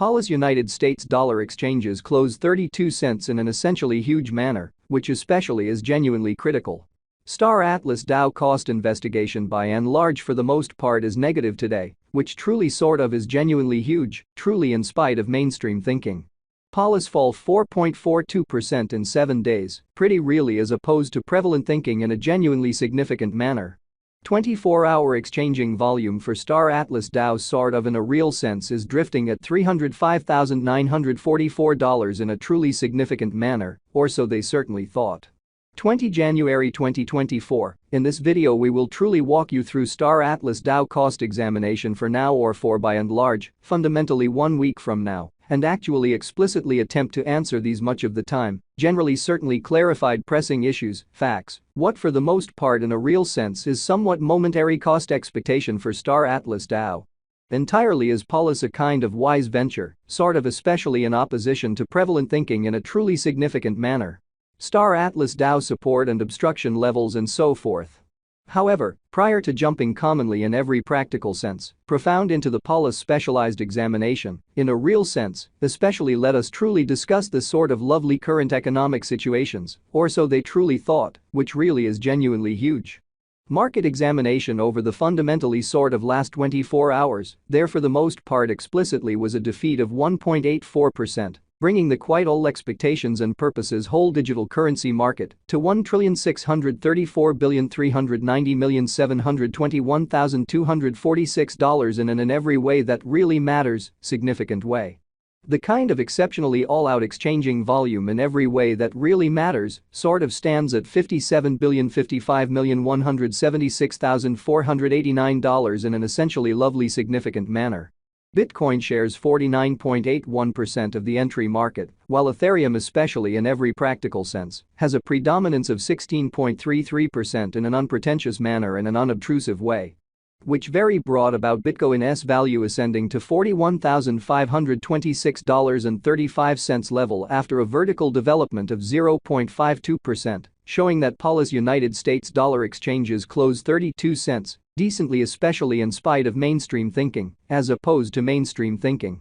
Paula's United States dollar exchanges closed 32 cents in an essentially huge manner, which especially is genuinely critical. Star Atlas DAO cost investigation by and large for the most part is negative today, which truly sort of is genuinely huge, truly in spite of mainstream thinking. Paula's fall 4.42% in 7 days, pretty really as opposed to prevalent thinking in a genuinely significant manner. 24-hour exchanging volume for Star Atlas DAO sort of in a real sense is drifting at $305,944 in a truly significant manner, or so they certainly thought. 20 January 2024, in this video we will truly walk you through Star Atlas DAO cost examination for now or for by and large, fundamentally 1 week from now, and actually explicitly attempt to answer these much of the time, generally certainly clarified pressing issues, facts, what for the most part in a real sense is somewhat momentary cost expectation for Star Atlas DAO. Entirely is Paula's a kind of wise venture, sort of especially in opposition to prevalent thinking in a truly significant manner. Star Atlas DAO support and obstruction levels and so forth. However, prior to jumping commonly in every practical sense, profound into the Paula's specialized examination, in a real sense, especially let us truly discuss the sort of lovely current economic situations, or so they truly thought, which really is genuinely huge. Market examination over the fundamentally sort of last 24 hours, there for the most part explicitly was a defeat of 1.84%. Bringing the quite all expectations and purposes whole digital currency market to $1,634,390,721,246 in an every way that really matters, significant way. The kind of exceptionally all-out exchanging volume in every way that really matters sort of stands at $57,055,176,489 in an essentially lovely significant manner. Bitcoin shares 49.81% of the entry market, while Ethereum especially in every practical sense has a predominance of 16.33% in an unpretentious manner and an unobtrusive way. Which very brought about Bitcoin's value ascending to $41,526.35 level after a vertical development of 0.52%, showing that Paula's United States dollar exchanges closed 32 cents, decently especially in spite of mainstream thinking, as opposed to mainstream thinking.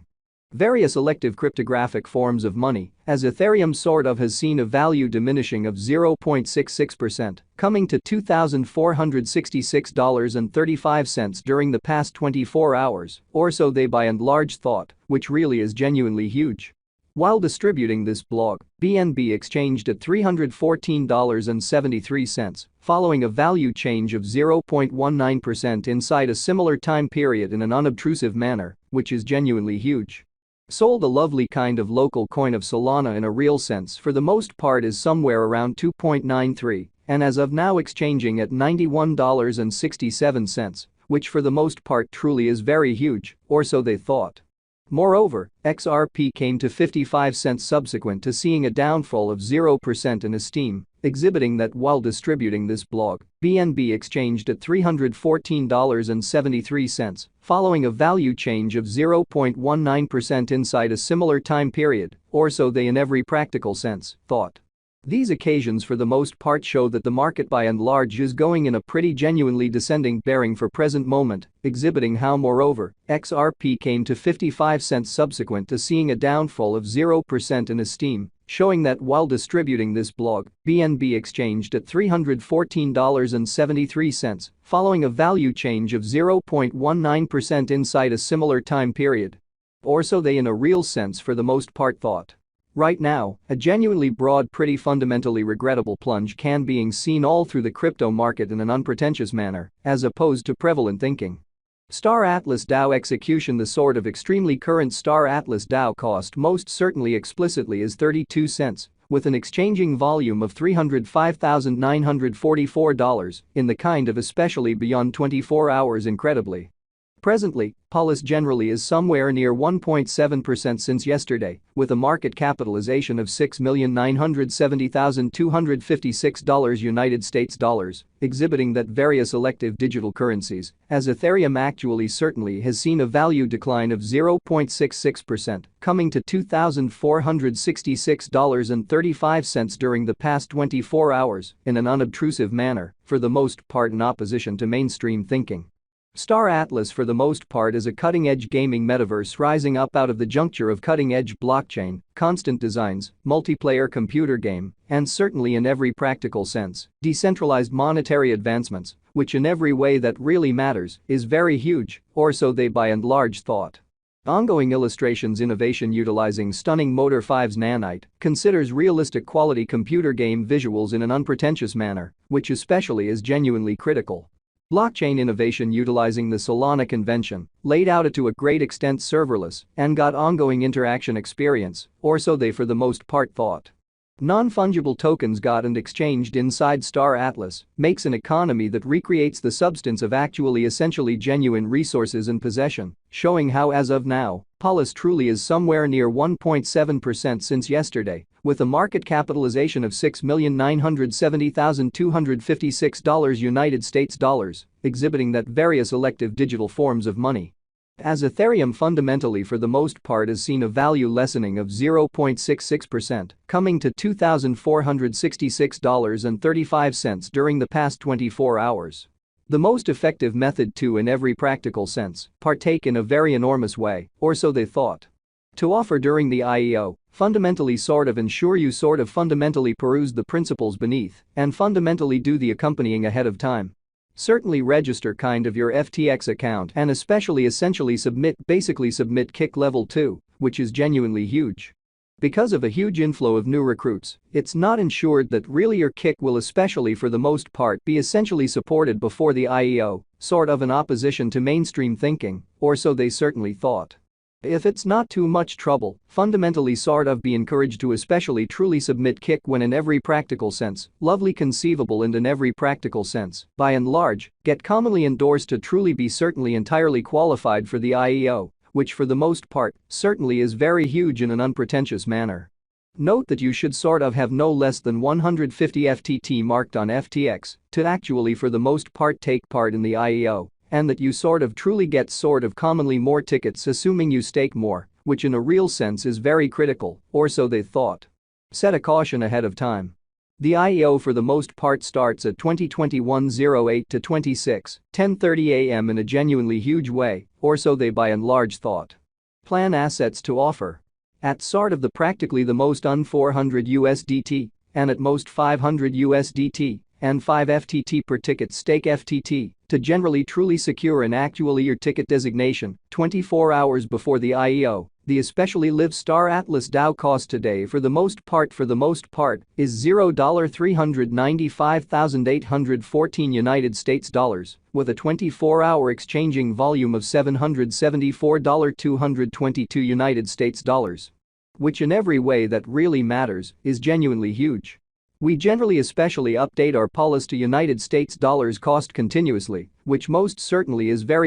Various elective cryptographic forms of money, as Ethereum sort of has seen a value diminishing of 0.66%, coming to $2,466.35 during the past 24 hours, or so they by and large thought, which really is genuinely huge. While distributing this blog, BNB exchanged at $314.73, following a value change of 0.19% inside a similar time period in an unobtrusive manner, which is genuinely huge. Sold a lovely kind of local coin of Solana in a real sense for the most part is somewhere around 2.93, and as of now exchanging at $91.67, which for the most part truly is very huge, or so they thought. Moreover, XRP came to 55 cents subsequent to seeing a downfall of 0% in esteem, exhibiting that while distributing this blog, BNB exchanged at $314.73, following a value change of 0.19% inside a similar time period, or so they in every practical sense thought. These occasions for the most part show that the market by and large is going in a pretty genuinely descending bearing for present moment, exhibiting how moreover, XRP came to 55 cents subsequent to seeing a downfall of 0% in esteem, showing that while distributing this blog, BNB exchanged at $314.73, following a value change of 0.19% inside a similar time period. Or so they in a real sense for the most part thought. Right now, a genuinely broad pretty fundamentally regrettable plunge can being seen all through the crypto market in an unpretentious manner, as opposed to prevalent thinking. Star Atlas DAO execution. The sort of extremely current Star Atlas DAO cost most certainly explicitly is 32 cents, with an exchanging volume of $305,944 in the kind of especially beyond 24 hours incredibly. Presently, Paula's generally is somewhere near 1.7% since yesterday, with a market capitalization of $6,970,256 United States dollars, exhibiting that various elective digital currencies, as Ethereum actually certainly has seen a value decline of 0.66%, coming to $2,466.35 during the past 24 hours, in an unobtrusive manner, for the most part in opposition to mainstream thinking. Star Atlas for the most part is a cutting-edge gaming metaverse rising up out of the juncture of cutting-edge blockchain, constant designs, multiplayer computer game, and certainly in every practical sense, decentralized monetary advancements, which in every way that really matters is very huge, or so they by and large thought. Ongoing illustrations innovation utilizing stunning Motor 5's nanite considers realistic quality computer game visuals in an unpretentious manner, which especially is genuinely critical. Blockchain innovation utilizing the Solana convention laid out it to a great extent serverless and got ongoing interaction experience, or so they for the most part thought. Non-fungible tokens got and exchanged inside Star Atlas makes an economy that recreates the substance of actually essentially genuine resources and possession, showing how as of now, Polis truly is somewhere near 1.7% since yesterday, with a market capitalization of $6,970,256 United States dollars, exhibiting that various elective digital forms of money. As Ethereum fundamentally for the most part has seen a value lessening of 0.66%, coming to $2,466.35 during the past 24 hours. The most effective method to in every practical sense, partake in a very enormous way, or so they thought. To offer during the IEO, fundamentally ensure you fundamentally peruse the principles beneath and fundamentally do the accompanying ahead of time. Certainly register your FTX account and essentially submit kick level 2, which is genuinely huge. Because of a huge inflow of new recruits, it's not ensured that really your kick will especially for the most part be essentially supported before the IEO, in opposition to mainstream thinking, or so they certainly thought. If it's not too much trouble, fundamentally be encouraged to especially truly submit kick when in every practical sense, lovely conceivable and in every practical sense, by and large, get commonly endorsed to truly be certainly entirely qualified for the IEO, which for the most part, certainly is very huge in an unpretentious manner. Note that you should have no less than 150 FTT marked on FTX to actually for the most part take part in the IEO. And that you truly get commonly more tickets assuming you stake more, which in a real sense is very critical, or so they thought. Set a caution ahead of time. The IEO for the most part starts at 2021-08 to 26:10:30 a.m. in a genuinely huge way, or so they by and large thought. Plan assets to offer. At the practically the most 400 USDT, and at most 500 USDT, and 5 FTT per ticket stake FTT, to generally truly secure an actually your ticket designation 24 hours before the IEO. The especially live Star Atlas DAO cost today for the most part is $395,814 United States dollars, with a 24-hour exchanging volume of $774,222 United States dollars. Which in every way that really matters is genuinely huge. We generally especially update our Polis to United States dollars cost continuously, which most certainly is very